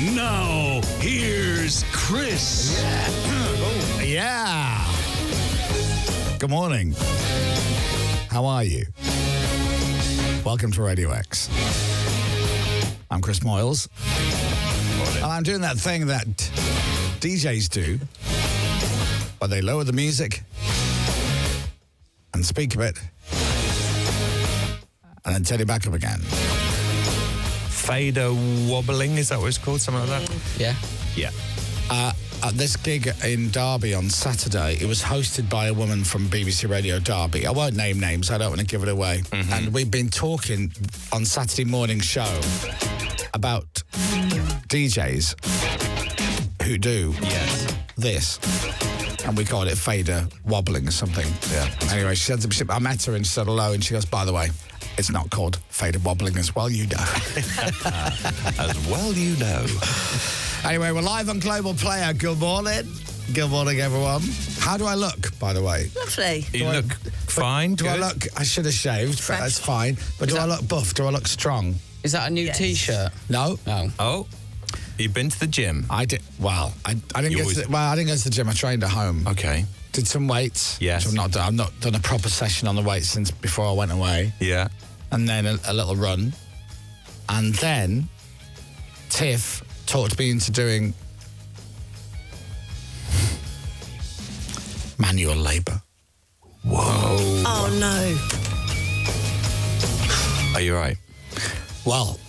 Now, here's Chris. Yeah. Good morning. How are you? Welcome to Radio X. I'm Chris Moyles. And I'm doing that thing that DJs do, where they lower the music and speak a bit and then turn it back up again. Fader wobbling, is that what it's called? Something like that? Yeah. Yeah. At this gig in Derby on Saturday, it was hosted by a woman from BBC Radio Derby. I won't name names, I don't want to give it away. Mm-hmm. And we've been talking on Saturday morning show about DJs who do this. And we called it fader wobbling or something. Yeah. Anyway, she said, I met her and she said hello, and she goes, by the way, it's not called fader wobbling as well, you know. As well you know. Anyway, we're live on Global Player. Good morning. Good morning, everyone. How do I look, by the way? Lovely. You look fine. Do I look... I should have shaved, but that's fine. But do I look buff? Do I look strong? Is that a new T-shirt? No. No. Oh, you've been to the gym? I did. Well, I didn't go to I didn't go to the gym. I trained at home. Okay. Did some weights. Yes. Which I've not done a proper session on the weights since before I went away. Yeah. And then a little run. And then Tiff talked me into doing manual labour. Whoa. Oh, no. Are you right? Well,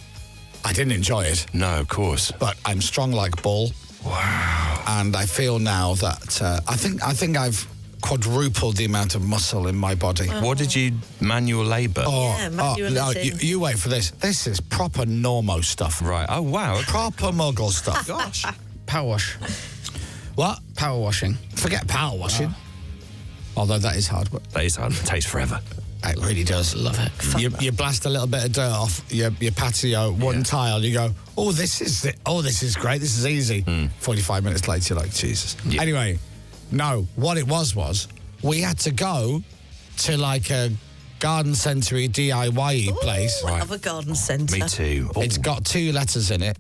I didn't enjoy it. No, of course. But I'm strong like bull. Wow. And I feel now that I think I've quadrupled the amount of muscle in my body. What did you manual labour? No, you wait for this. This is proper normo stuff. Right. Oh, wow. Proper muggle stuff. Gosh. Power wash. What? Power washing. Forget power washing. Although that is hard. But That is hard. It takes forever. it really does. Love it. You blast a little bit of dirt off your patio, one tile, you go, oh, this is it. Oh, this is great. This is easy. 45 minutes later, you're like, Jesus. Yeah. Anyway, no, what it was we had to go to like a garden centre-y DIY place. I love a garden centre. Me too. Oh. It's got 2 letters in it,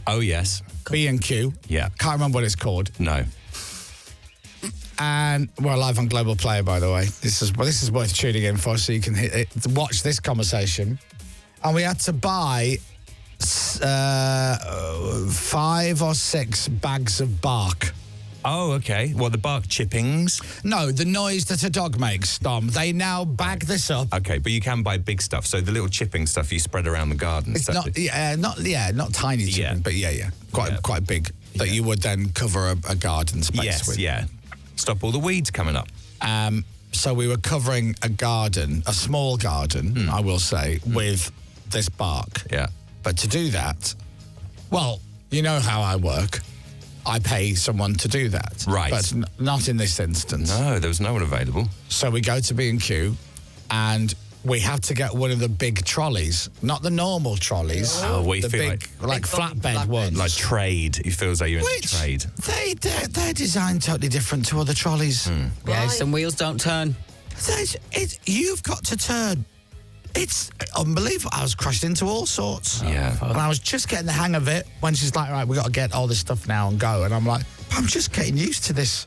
Oh, yes. B&Q. Yeah. Can't remember what it's called. No. And we're live on Global Player, by the way. This is worth tuning in for, so you can watch this conversation. And we had to buy 5 or 6 bags of bark. Oh, okay. What, the bark chippings? No, the noise that a dog makes, Dom. They now bag this up. Okay, but you can buy big stuff. So the little chipping stuff you spread around the garden. It's not tiny chipping, Yeah. but quite big. That you would then cover a garden space Yes, with. yeah. Stop all the weeds coming up. So we were covering a garden, a small garden, I will say, with this bark. Yeah. But to do that, well, you know how I work. I pay someone to do that. Right. But not in this instance. No, there was no one available. So we go to B&Q and we have to get one of the big trolleys, not the normal trolleys. Oh, we the feel big, like flatbed ones. Like trade. It feels like you're in the Which trade. they're designed totally different to other trolleys. Yeah, some wheels don't turn. You've got to turn. It's unbelievable. I was crashed into all sorts. Yeah. And I was just getting the hang of it when she's like, right, we got to get all this stuff now and go. And I'm like, I'm just getting used to this,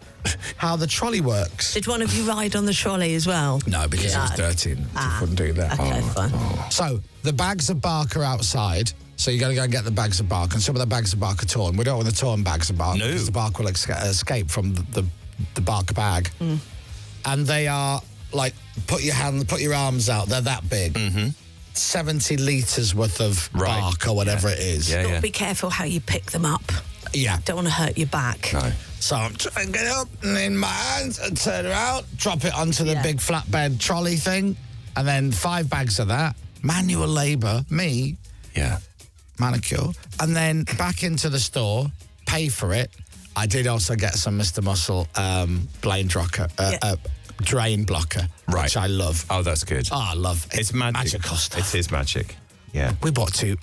how the trolley works. Did one of you ride on the trolley as well? No, because it was dirty and I couldn't do that. Okay, fine. So the bags of bark are outside. So you got to go and get the bags of bark. And some of the bags of bark are torn. We don't want the torn bags of bark. No. Because the bark will escape from the bark bag. And they are like, put your arms out. They're that big. 70 litres worth of bark or whatever it is. Yeah, Be careful how you pick them up. Yeah. Don't want to hurt your back. No. So I'm trying to get up and in my hands and turn around, drop it onto the big flatbed trolley thing, and then 5 bags of that. Manual labour, me, Yeah. manicure, and then back into the store, pay for it. I did also get some Mr. Muscle drain blocker, Right. which I love. Oh, that's good. Oh, I love it. It's magic. Magical stuff. It is magic. Yeah. We bought two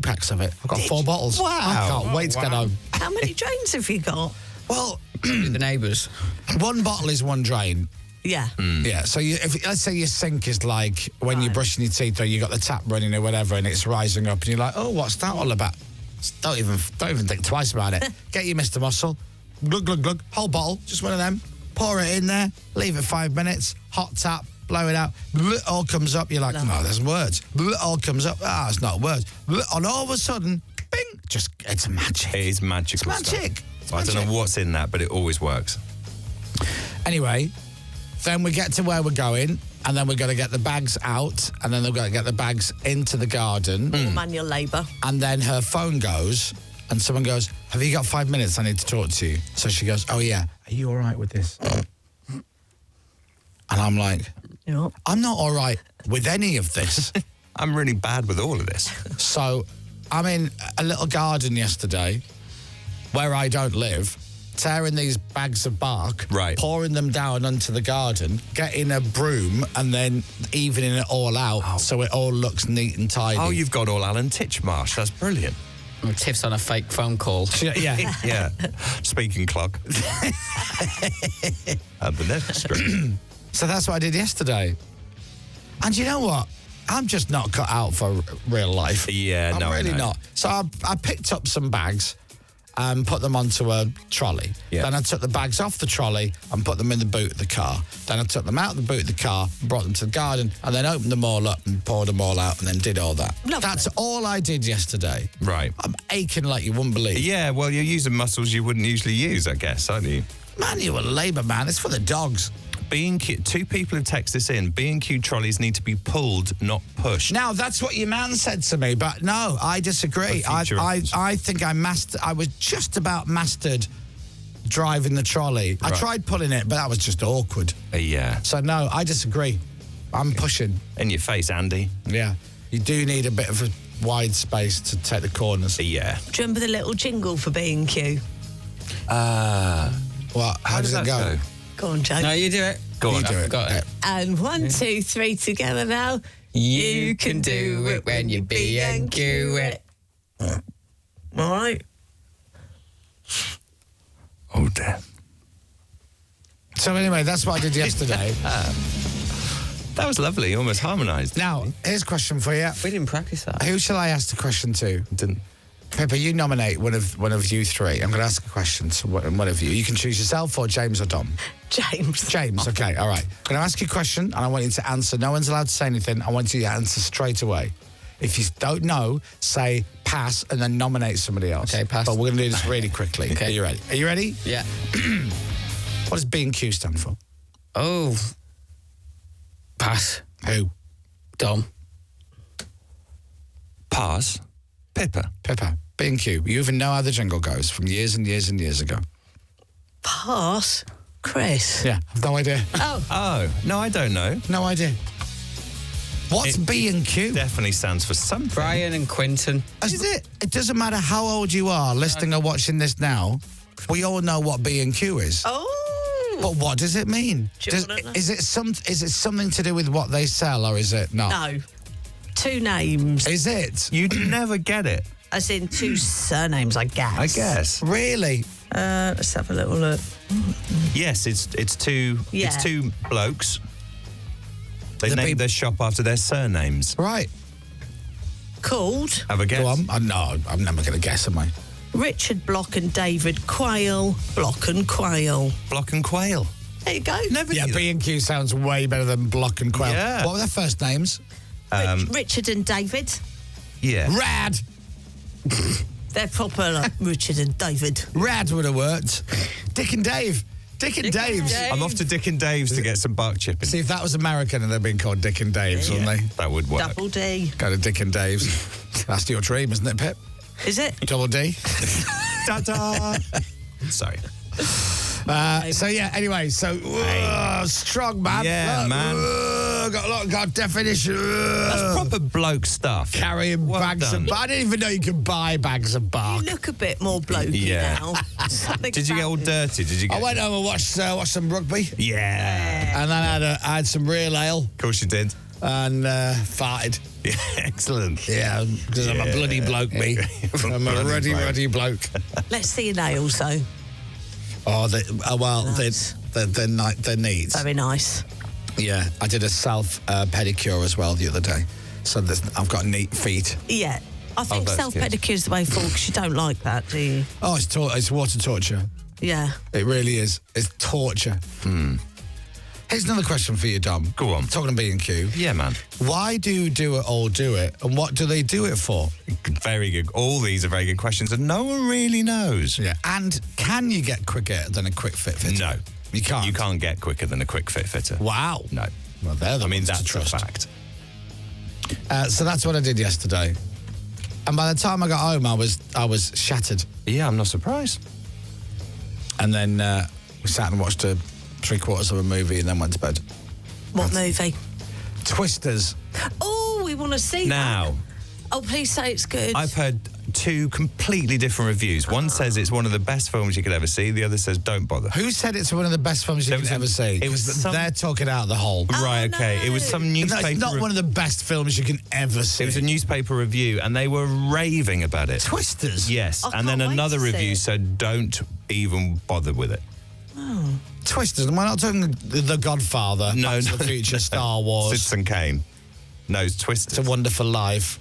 packs of it. I've got 4 bottles. Wow. I can't wait to get home. How many drains have you got? Well, The neighbours. 1 bottle is 1 drain. Yeah. Yeah, so if let's say your sink is like when you're brushing your teeth or you got the tap running or whatever and it's rising up and you're like, oh, what's that all about? Don't even think twice about it. Get your Mr. Muscle. Glug, glug, glug. Whole bottle. Just one of them. Pour it in there. Leave it 5 minutes. Hot tap. Blow it out. It all comes up. You're like, no, there's words. It all comes up. It's not words. And all of a sudden, bing. It's magic. It is magical. It's magic. I don't know what's in that, but it always works. Anyway, then we get to where we're going, and then we've got to get the bags out, and then they've got to get the bags into the garden. Manual labour. And then her phone goes, and someone goes, have you got 5 minutes? I need to talk to you. So she goes, oh, yeah. Are you all right with this? And I'm like, I'm not all right with any of this. I'm really bad with all of this. So I'm in a little garden yesterday where I don't live, tearing these bags of bark, right, pouring them down onto the garden, getting a broom and then evening it all out so it all looks neat and tidy. Oh, you've got all Alan Titchmarsh. That's brilliant. Tiff's on a fake phone call. Yeah. Yeah. Speaking clock. And the next screen. So that's what I did yesterday. And you know what? I'm just not cut out for real life. Yeah, I'm really not. So I picked up some bags and put them onto a trolley. Yeah. Then I took the bags off the trolley and put them in the boot of the car. Then I took them out of the boot of the car, brought them to the garden, and then opened them all up and poured them all out and then did all that. Lovely. That's all I did yesterday. Right. I'm aching like you wouldn't believe. Yeah, well, you're using muscles you wouldn't usually use, I guess, aren't you? Manual labour, man. It's for the dogs. B&Q, 2 people have texted this in. B&Q trolleys need to be pulled, not pushed. Now, that's what your man said to me, but no, I disagree. I think I was just about mastered driving the trolley. Right. I tried pulling it, but that was just awkward. Yeah. So, no, I disagree. I'm pushing. In your face, Andy. Yeah. You do need a bit of a wide space to take the corners. Yeah. Do you remember the little jingle for B&Q? What? How does it go? Go on, Joe. No, you do it. Go on. You do it. Got it. And 1, 2, 3 together now. You can do it when you B&Q it. All right. Oh, dear. So, anyway, that's what I did yesterday. That was lovely. Almost harmonised. Now, here's a question for you. We didn't practice that. Who shall I ask the question to? Didn't. Pippa, you nominate one of you three. I'm going to ask a question to one of you. You can choose yourself or James or Dom. James. James, okay, all right. I'm going to ask you a question and I want you to answer. No one's allowed to say anything. I want you to answer straight away. If you don't know, say pass and then nominate somebody else. Okay, pass. But we're going to do this really quickly. Okay. Are you ready? Are you ready? Yeah. What does B&Q stand for? Oh. Pass. Who? Dom. Pass. Pippa. Pippa. B&Q. You even know how the jingle goes from years and years and years ago. Pass. Chris. Yeah, I've no idea. Oh, no, I don't know. No idea. What's B&Q? Definitely stands for something. Brian and Quinton. Is it? It doesn't matter how old you are, listening or watching this now. We all know what B&Q is. Oh. But what does it mean? Do you wanna know? Is it something to do with what they sell, or is it not? No. 2 names. Is it? You'd never get it, As in 2 surnames, I guess. I guess. Really? Let's have a little look. Yes, it's two. Yeah. It's 2 blokes. They The named peop- their shop after their surnames. Right. Called Have a guess. Go on. No, I'm never going to guess, am I? Richard Block and David Quayle. Block and Quayle. Block and Quayle. There you go. Never Yeah, knew that. B&Q sounds way better than Block and Quail. Yeah. What were their first names? Richard and David. Yeah. Rad. They're proper like Richard and David. Rad would have worked. Dick and Dave. Dick and Dave's. Dave. I'm off to Dick and Dave's to get some bark chipping. See, if that was American and they'd been called Dick and Dave's, wouldn't they? That would work. Double D. Go to Dick and Dave's. That's your dream, isn't it, Pip? Is it? Double D. Ta-ta. Sorry. So yeah, anyway, strong man. Yeah, Look, man. got definition. That's proper bloke stuff. Carrying Well bags done. of. I didn't even know you could buy bags of bark. You look a bit more blokey Yeah. now. Something Did you get all about dirty? Did you get? I went home and watched some rugby, Yeah. and then I had some real ale Of course you did. and farted. Yeah, excellent. Yeah, because I'm a bloody bloke, me. I'm a Bloody ruddy bloke. Let's see your nails, though. Oh, Nice. they're neat. Very nice. Yeah, I did a self pedicure as well the other day, so I've got neat feet. Yeah. I think that's good. self-pedicure's the way forward because you don't like that, do you? Oh, it's water torture. Yeah. It really is. It's torture. Here's another question for you, Dom. Go on. Talking to B&Q. Yeah, man. Why do Do It All Do It, and what do they do it for? Very good. All these are very good questions, and no one really knows. Yeah. And can you get quicker than a quick fit fitter? No. You can't? You can't get quicker than a quick fit fitter. Wow. No. Well, they're the ones to that's a trust. fact. So that's what I did yesterday. And by the time I got home, I was shattered. Yeah, I'm not surprised. And then we sat and watched 3/4 of a movie and then went to bed. What movie? Twisters. Oh, we want to see Now, that. Oh, please say it's good. I've heard two completely different reviews. One says it's one of the best films you could ever see. The other says don't bother. Who said it's one of the best films you It was- can ever see? it was 'Cause some- they're talking out the hole. Right, okay. no. It was some newspaper... It's not one of the best films you can ever see. It was a newspaper review, and they were raving about it. Twisters. Yes, I and then can't wait another to see review it. said don't even bother with it. Twisters. And we're not talking The Godfather. No, Back to the Future, Star Wars. Citizen Kane. No, it's It's Twisted. a Wonderful Life.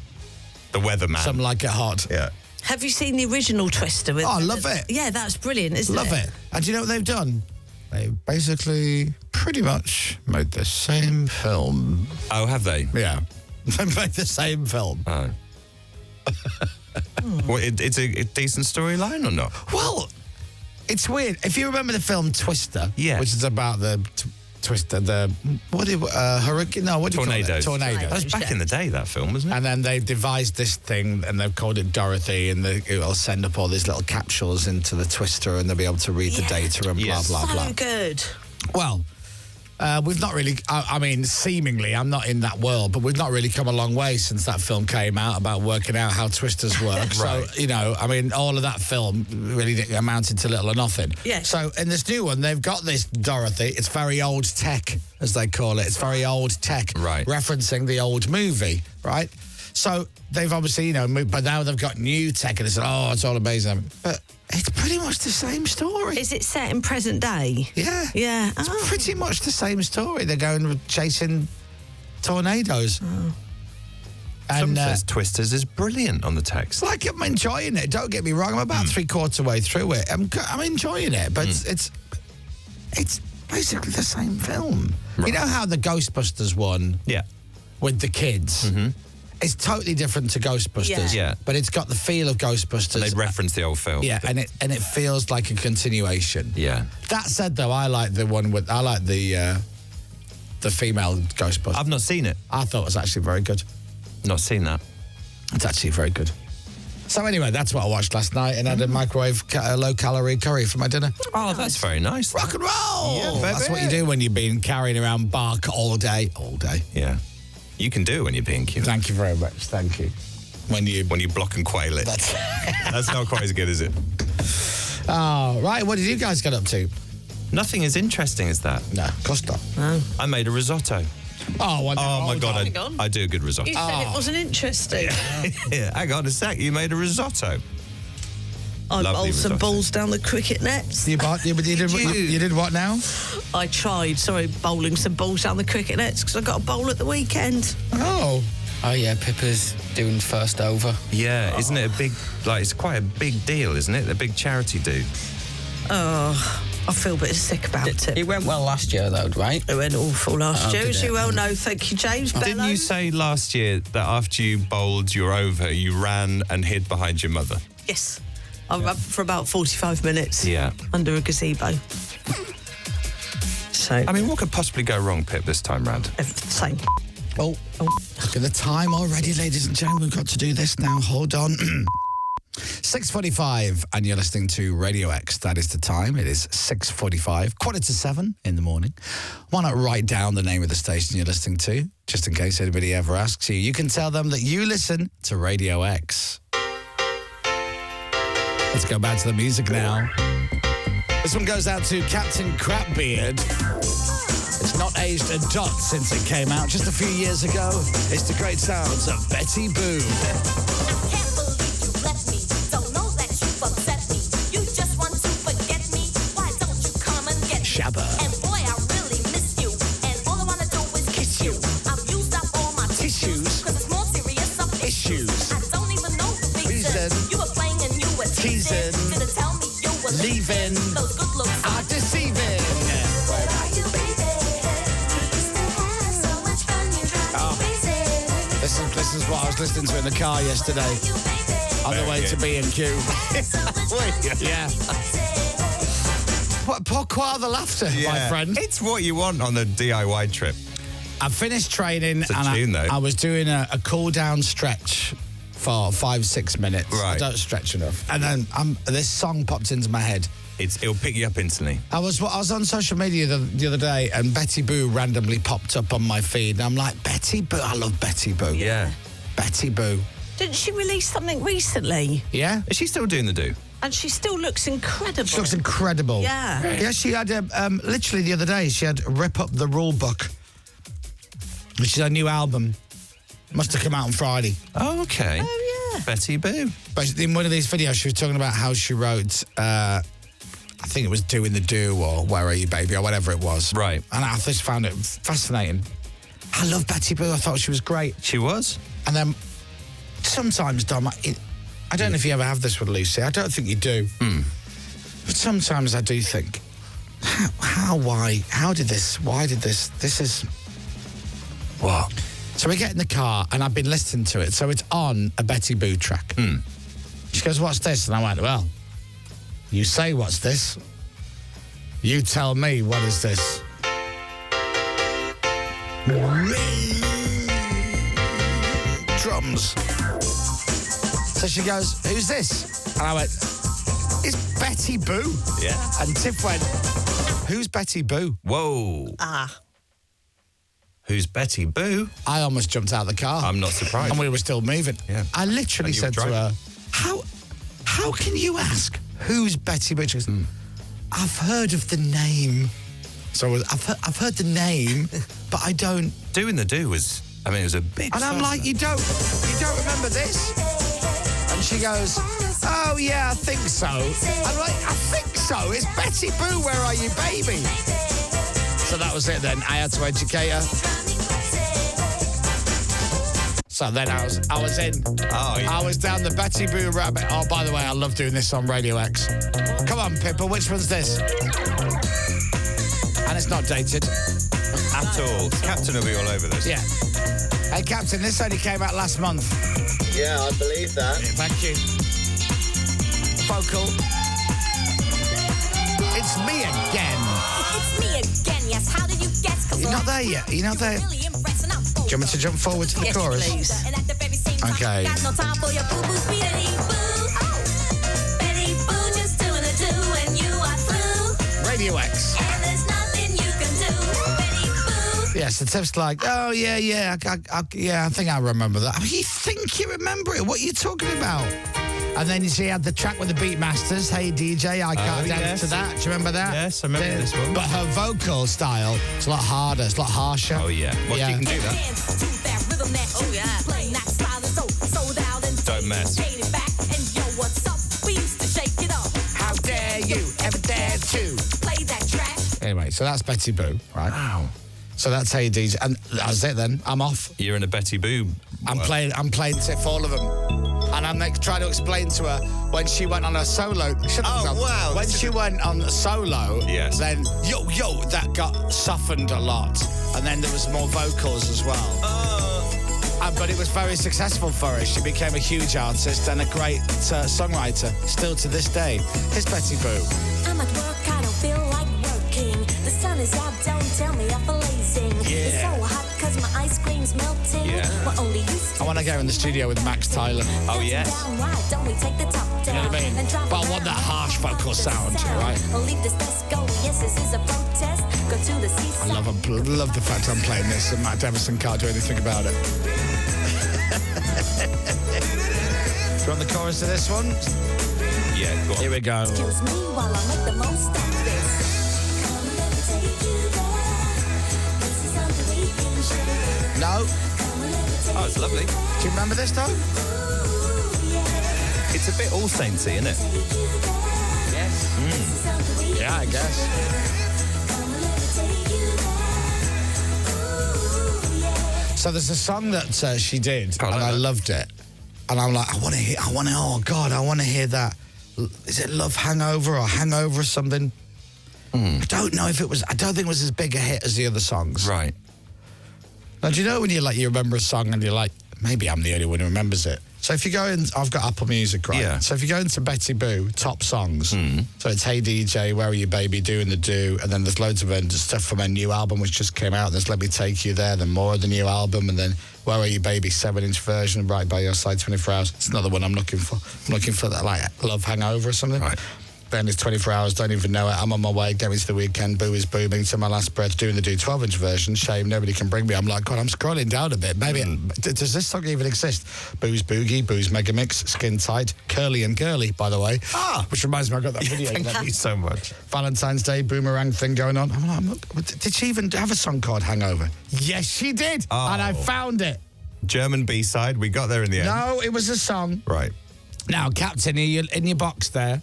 The Weatherman. Some Like It Hot. Yeah. Have you seen the original Twister? With Oh, I love it. Yeah, that's brilliant, isn't Love it. And do you know what they've done? They basically pretty much made the same film. Oh, have they? Yeah. They made the same film. Oh. Well, it's a decent storyline or not? Well, it's weird. If you remember the film Twister, Yes. which is about the Twister, hurricane? No, what do you call Tornadoes. it? Tornado. That was back in the day, that film, wasn't it? And then they've devised this thing, and they've called it Dorothy, and it'll send up all these little capsules into the Twister, and they'll be able to read the data and Yes. blah, blah, blah. So good. Well, we've not really, I mean, seemingly, I'm not in that world, but we've not really come a long way since that film came out about working out how twisters work. Right. So, you know, I mean, all of that film really amounted to little or nothing. Yes. So in this new one, they've got this Dorothy. It's very old tech, as they call it. It's very old tech. Right. Referencing the old movie, right? So they've obviously, you know, moved, but now they've got new tech and they said, oh, it's all amazing. But it's pretty much the same story. Is it set in present day? Yeah. Yeah. It's Oh. pretty much the same story. They're going chasing tornadoes. Some And says Twisters is brilliant on the text. like I'm enjoying it. Don't get me wrong. I'm about 3/4 way through it. I'm enjoying it, but it's basically the same film. You know how the Ghostbusters one Yeah. with the kids? It's totally different to Ghostbusters. Yeah. But it's got the feel of Ghostbusters. They reference the old film. yeah, and it feels like a continuation. Yeah. That said, though, I like the female Ghostbusters. I've not seen it. I thought it was actually very good. Not seen that. It's actually very good. So anyway, that's what I watched last night, and I had a microwave low-calorie curry for my dinner. Oh, that's very nice. Rock and roll! Yeah, That's baby. what you do when you've been carrying around bark all day. All day. Yeah. You can do it when you're being cute. Thank you very much. Thank you. When you... When you block and quail it. That's not quite as good, is it? Oh, right. What did you guys get up to? Nothing as interesting as that. No, of course not. I made a risotto. Oh, well, Oh, my God. Hang on. I do a good risotto. You said it wasn't interesting. Yeah, hang on a sec. You made a risotto. I Lovely bowled some risotto. balls down the cricket nets. You did what now? I tried, bowling some balls down the cricket nets because I got a bowl at the weekend. Oh. Oh, yeah, Pippa's doing first over. Yeah, isn't it a big, it's quite a big deal, isn't it? A big charity do. Oh, I feel a bit sick about it. It went well last year, though, right? It went awful last year, did as it? you well know. Thank you, James. Didn't you say last year that after you bowled your over, you ran and hid behind your mother? Yes. I ran for about 45 minutes. Yeah. Under a gazebo. So, I mean, what could possibly go wrong, Pip, this time round? same. Oh, look at the time already, ladies and gentlemen. We've got to do this now. Hold on. 6:45, and you're listening to Radio X. That is the time. It is 6:45, 6:45 in the morning. Why not write down the name of the station you're listening to, just in case anybody ever asks you. You can tell them that you listen to Radio X. Let's go back to the music now. This one goes out to Captain Crapbeard. It's not aged a dot since it came out just a few years ago. It's the great sounds of Betty Boo. Shabba. And boy, I really miss you. And all I wanna do is kiss you. I've used up all my tissues. Cause it's more serious up Issues. I don't even know teasing, Didn't tell me you were leaving, those good looks are deceiving. Where are you, baby? Used to have so much fun, you drive me crazy. This is what I was listening to in the car yesterday You, baby. on the way to B&Q. So much fun, Yeah. Pourquoi the laughter, my friend? It's what you want on the DIY trip. I finished training It's a and tune, though. I was doing a cool down stretch for 5-6 minutes. I Right. don't stretch enough. And then this song popped into my head. It'll pick you up instantly. I was on social media the other day and Betty Boo randomly popped up on my feed. And I'm like, Betty Boo? I love Betty Boo. Yeah. Betty Boo. Didn't she release something recently? Yeah? Is she still doing the do? And she still looks incredible. She looks incredible. Yeah. Yeah, she had, literally the other day, she had Rip Up the Rule Book, which is her new album. Must have come out on Friday. Oh, okay. Oh, yeah. Betty Boo. But in one of these videos, she was talking about how she wrote, I think it was Doing the Do or Where Are You, Baby, or whatever it was. Right. And I just found it fascinating. I love Betty Boo. I thought she was great. She was? And then sometimes, Dom, I don't know if you ever have this with Lucy. I don't think you do. But sometimes I do think, why did this, this is, what? So we get in the car and I've been listening to it. So it's on a Betty Boo track. She goes, what's this? And I went, well, you say what's this? You tell me, what is this? Drums. So she goes, who's this? And I went, it's Betty Boo. Yeah. And Tiff went, who's Betty Boo? Whoa. Who's Betty Boo? I almost jumped out of the car. I'm not surprised. And we were still moving. Yeah. I literally And you were said to driving. her, how can you ask who's Betty Boo? She goes, I've heard of the name. So I've heard the name, but I don't. Doing the do was, it was a big And I'm song. like, you don't remember this? And she goes, oh yeah, I think so. I'm like, I think so. It's Betty Boo, Where Are You, Baby? So that was it then. I had to educate her. So then I was in. Oh, yeah. I was down the Betty Boo rabbit. Oh, by the way, I love doing this on Radio X. Come on, Pippa, which one's this? And it's not dated. At all. Captain will be all over this. Yeah. Hey, Captain, this only came out last month. Yeah, I believe that. Thank you. Vocal. It's me again. It's me again, yes. How did you guess? 'Cause You're not there yet. You're not there. Do really impressing. I'm you want me to jump forward to the Yes, chorus? please. And at the very same time, Okay. got no time for your boo-boo, sweet Betty Boo. Oh, Betty Boo, just doing a do and you are through. Radio X. And there's nothing you can do, Betty Boo. Yeah, so Tiff's like, oh, yeah, I think I remember that. You think you remember it? What are you talking about? And then she had the track with the Beatmasters, Hey DJ, I Can't Dance yes. to That. Do you remember that? Yes, I remember this one. But her vocal style, it's a lot harder, it's a lot harsher. Oh, yeah. Well, Yeah. she can do that. Dance to that rhythm that you play. Not smiling, so sold out and Don't mess. paid it back. And yo, what's up? We used to shake it up. How dare you ever dare to? Play that track. Anyway, so that's Betty Boo, right? Wow. So that's Hey DJ. And that's it then. I'm off. You're in a Betty Boo. I'm playing Tiff all of them. And I'm like, trying to explain to her when she went on a solo. wow. When she went on solo, Yes. then yo, that got softened a lot. And then there was more vocals as well. But it was very successful for her. She became a huge artist and a great songwriter, still to this day. Here's Betty Boo. I'm at work, I don't feel like working. The sun is out, don't tell me I feel lazy. It's so hot cause my ice cream's melting. Yeah. We're only used to I want to go in the studio with Max Tyler. Oh, yes. down, why don't we take the top down? You know what I mean? And drive But I want that around. harsh vocal sound, right? I'll leave this desk go, yes, this is a protest. Go to the seaside. I love the fact I'm playing this and Matt Devison can't do anything about it. Do you want the chorus to this one? Yeah, go on. Here we go. Excuse me while I make the most of this. Come and let me take you there. This is something we can share. No? Come and let me take Oh, it's lovely. Do you remember this, though? you yeah. It's a bit All Saintsy, isn't it? Take you there. Yes. This is something we Yeah, I can guess. share. Come and let me take you there. Ooh, yeah. So there's a song that she did, I like and I that. loved it. And I'm like, I want to hear that is it Love Hangover or Hangover or something? I don't know if it was. I don't think it was as big a hit as the other songs. Right. Now, do you know when you remember a song and you're like, maybe I'm the only one who remembers it? So if you go in, I've got Apple Music, right? Yeah. So if you go into Betty Boo, top songs, so it's Hey DJ, Where Are You Baby, Doing the Do, and then there's loads of stuff from her new album which just came out. There's Let Me Take You There, then more of the new album, and then Where Are You Baby, 7-inch version, Right By Your Side, 24 Hours. It's another one I'm looking for. I'm looking for that, like, Love Hangover or something. Right. Then it's 24 Hours, Don't Even Know It, I'm on my way, Get Me to the Weekend, Boo Is Booming, To My Last Breath, Doing the Do, 12-inch version, Shame, Nobody Can Bring Me. I'm like, God, I'm scrolling down a bit. Maybe, does this song even exist? Boo's Boogie, Boo's Megamix, Skin Tight, Curly and Girly, by the way. Which reminds me, I got that video. Thank you so much. Valentine's Day, Boomerang thing going on. I'm like, did she even have a song called Hangover? Yes, she did. And I found it. German B-side, we got there in the end. No, it was a song. Right. Now, Captain, are you in your box there?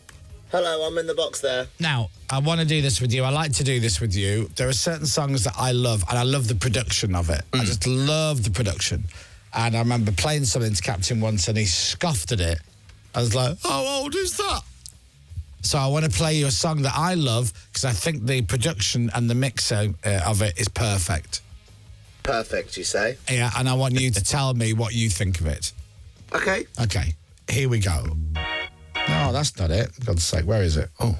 Hello, I'm in the box there. Now, I want to do this with you. I like to do this with you. There are certain songs that I love, and I love the production of it. I just love the production. And I remember playing something to Captain once, and he scoffed at it. I was like, how old is that? So I want to play you a song that I love, because I think the production and the mixing of it is perfect. Perfect, you say? Yeah, and I want you to tell me what you think of it. Okay. Okay, here we go. No, that's not it. For God's sake, where is it? Oh.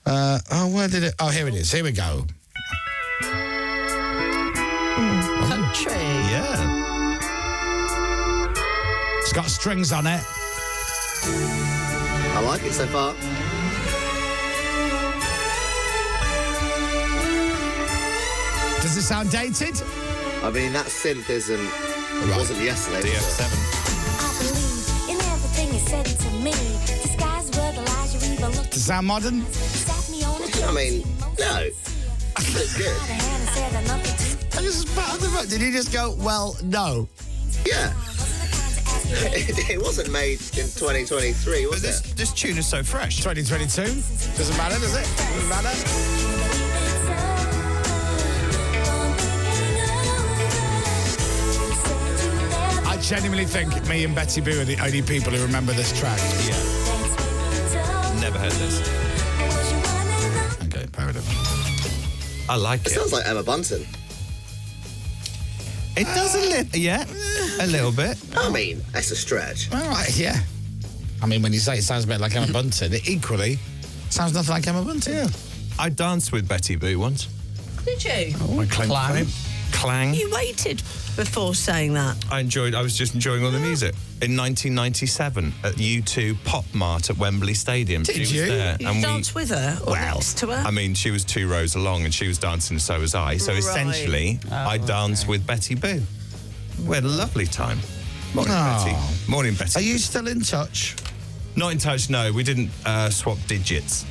Where did it? Oh, here it is. Here we go. Country. Yeah. It's got strings on it. I like it so far. Does it sound dated? I mean, that synth wasn't yesterday. DF7. I believe in everything you said to me. Disguise were the lies you even looked. Does it sound modern? Sat me on a I mean, no. It's good. I just pat on the back. Did he just go, well, no? Yeah. It wasn't made in 2023, was But it? this tune is so fresh. 2022? Doesn't matter, does it? Doesn't matter. I genuinely think me and Betty Boo are the only people who remember this track. Yeah. Never heard this. Okay, parody. I like It it. sounds like Emma Bunton. It does a little, yeah, a little bit. I mean, that's a stretch. All right, yeah. I mean, when you say it sounds a bit like Emma Bunton, it equally sounds nothing like Emma Bunton. Yeah. I danced with Betty Boo once. Did you? My clang. Clang. You waited before saying that. I was just enjoying all the music. In 1997 at U2 Pop Mart at Wembley Stadium. Did she you? was there. You danced with her or next to her? I mean, she was 2 rows along and she was dancing, so was I. So essentially, I danced with Betty Boo. We had a lovely time. Morning, Betty. Morning, Betty. Are you still in touch? Not in touch, no. We didn't swap digits.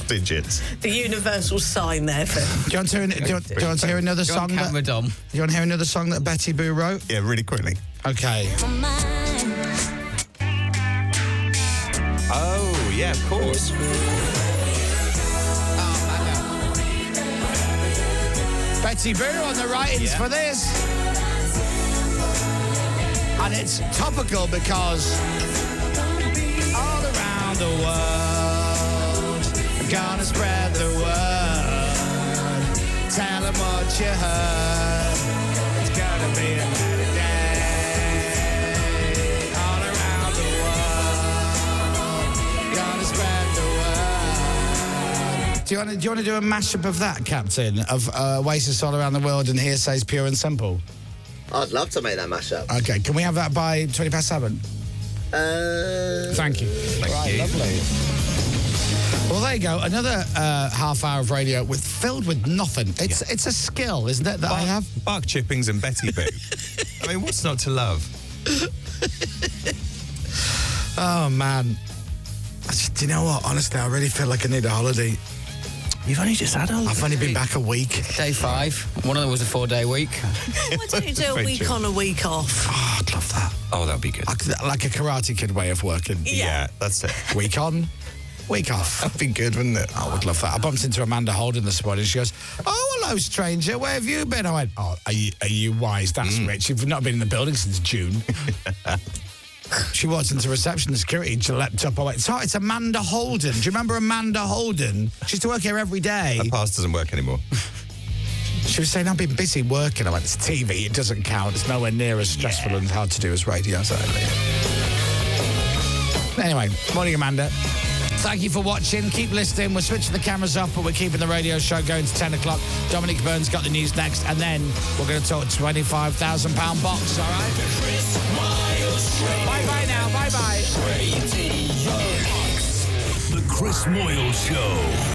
Digits. The universal sign there for... Do you want to hear, do you want to hear another Go song? on, camera, Dom. Do you want to hear another song that Betty Boo wrote? Yeah, really quickly. Okay. Oh, yeah, of course. Betty Boo on the writings for this. And it's topical because all around the world, I'm gonna spread the word. Tell them what you heard. It's gonna be a better day. All around the world, gonna spread the word. Do you want to do a mashup of that, Captain? Of Oasis All Around the World and Hearsay's Pure and Simple? I'd love to make that mashup. Okay, can we have that by 7:20? Thank you. Thank you. Lovely. Well, there you go. Another half hour of radio filled with nothing. It's a skill, isn't it, that I have? Bark Chippings and Betty Boo. I mean, what's not to love? Oh, man. Do you know what? Honestly, I really feel like I need a holiday. You've only just had a I've only been back a week. Day 5. One of them was a 4-day week. Why don't you do a week on, a week off? Oh, I'd love that. Oh, that'd be good. Like a Karate Kid way of working. Yeah, that's it. Week on, week off. That'd be good, wouldn't it? I would love that. I bumped into Amanda Holden this morning. She goes, "Oh, hello, stranger. Where have you been?" I went, "Oh, are you wise? That's rich. You've not been in the building since June." She walked into reception, the security leapt up. I went, "Sorry, it's Amanda Holden. Do you remember Amanda Holden? She used to work here every day." Her pass doesn't work anymore. She was saying, "I've been busy working." I went, "It's TV, it doesn't count. It's nowhere near as stressful and hard to do as radio." So, anyway, morning, Amanda. Thank you for watching. Keep listening. We're switching the cameras off, but we're keeping the radio show going to 10 o'clock. Dominic Byrne's got the news next, and then we're going to talk £25,000 box, all right? Bye-bye now. Bye-bye. The Chris Moyles Show.